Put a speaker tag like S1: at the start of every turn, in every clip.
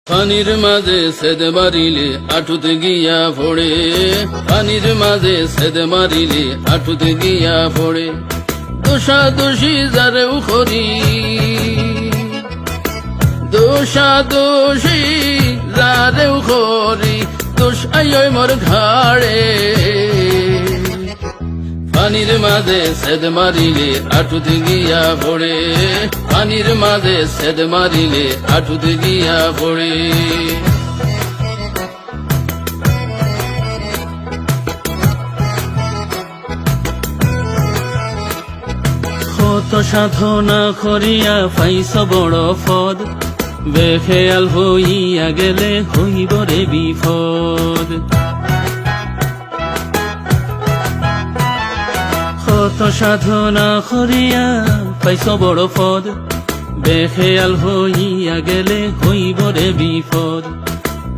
S1: পানির মাঝে সেদ মারিলে আটুতে গিয়া পড়ে, পানির মাঝে সেদ মারিলে আটুতে গিয়া পড়ে। দোষা দোষী যারেও করি, দোষা দোষী যারেও করি, দোষ আইয় মোর ঘাড়ে। পানির মাঝে সেদ মারিলে আটুতে গিয়া পড়ে, পানির মাঝে সেদ মারিলে আটুতে গিয়া পড়ে। কত সাধনা করিয়া পাইছ বড় পদ, বেখেয়াল হইয়া গেলে হইব রে বিপদ। কত সাধনা করিয়া পাইছ বড় পদ, বেখেয়াল হইয়া গেলে হইব রে বিপদ।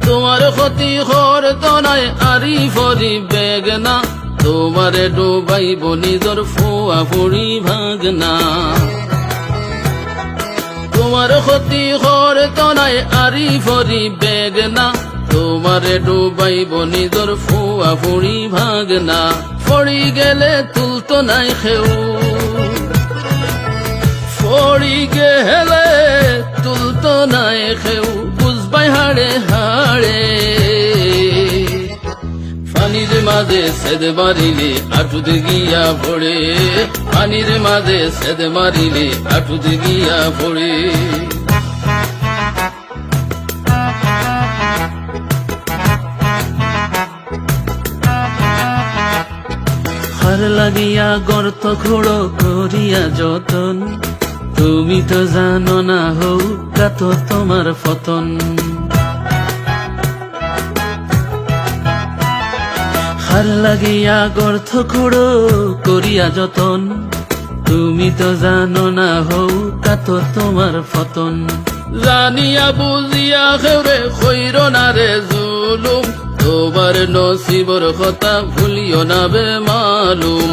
S1: তোমার ক্ষতি করতো নাই আরি ফরি বেগনা, তোমারে ডুবাইব নিজর ফুয়া ফুড়ি ভাগনা। তোমার ক্ষতি করতো নাই আরি ফরি বেগনা, তোমারে ডুবাইব নিজর ফুয়া ফুড়ি ভাগনা। পড়ি গেলে তুলতো নাই খেউ, পড়ি গেলে তুলতো নাই খেউ, বুঝবাই হাড়ে হাড়ে। পানির মাঝে সেদ মারিলে আটুতে গিয়া পড়ে, পানির মাঝে সেদ মারিলে আটুতে গিয়া পড়ে। হার লাগিয়া গর্ত খোড়ো করিয়া যতন, তুমি তো জানো না হৌ কাত তোমার পতন। হার লাগিয়া গর্ত খোড়ো করিয়া যতন, তুমি তো জানো না হৌ কাত তোমার পতন। জানিয়া বুঝিয়া খেউরে খৈর না রে জুলুম, তোমার নসিবর কথা ভুলিও না বে মালুম।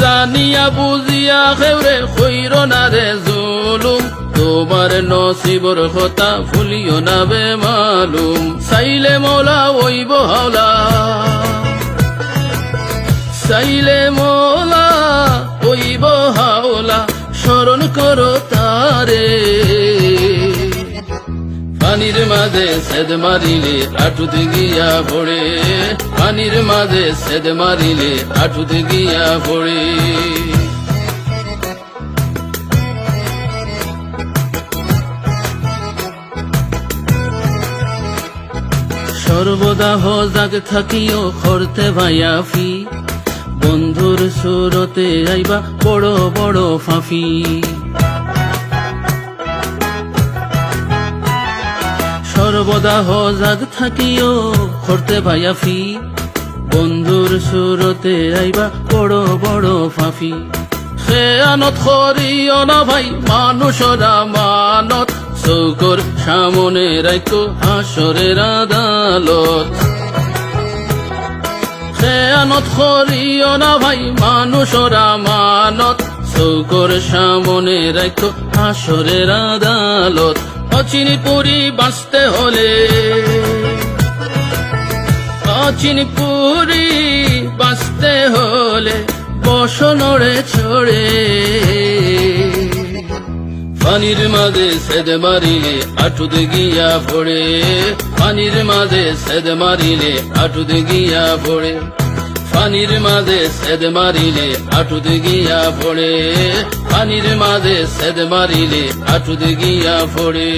S1: জানিয়া বুঝিয়া খেউরে খৈর না রে জুলুম, তোমার নসিবর কথা ভুলিও না বে মালুম। চাইলে মৌলা ওইব হাওলা, চাইলে মৌলা ওইব হাওলা, স্মরণ করো তারে। পানির মাঝে সেদ মারিলে আটুতে গিয়া পড়ে, পানির মাঝে সেদ মারিলে আটুতে গিয়া পড়ে। সর্বদা হজাগ থাকিও করতে ভাইয়াফি, বন্ধুর সুরতে আইবা বড় বড় ফাফি। সর্বদা হজাগ থাকিও করতে ভাইয়াফি, বন্ধুর সুরতে আইবা বড় বড় ফাফি। খেয়ানত করিও না ভাই মানুষরা মানত, চৌকর সামনে রাখো হাসরের আদালত। খেয়ানত করিও না ভাই মানুষরা মানত, চৌকর সামনে রাখো হাসরের আদালত। অচিনপুরি বাঁচতে হলে, অচিনপুরি বাঁচতে হলে বসনরে ছড়ে। পানির মাঝে সেদ মারিলে আটুতে গিয়া পড়ে, পানির মাঝে সেদ মারিলে আটুতে গিয়া পড়ে। পানির মাঝে সেদ মারিলে আটুতে গিয়া পড়ে, পানির মাঝে সেদ মারিলে আটুতে গিয়া পড়ে।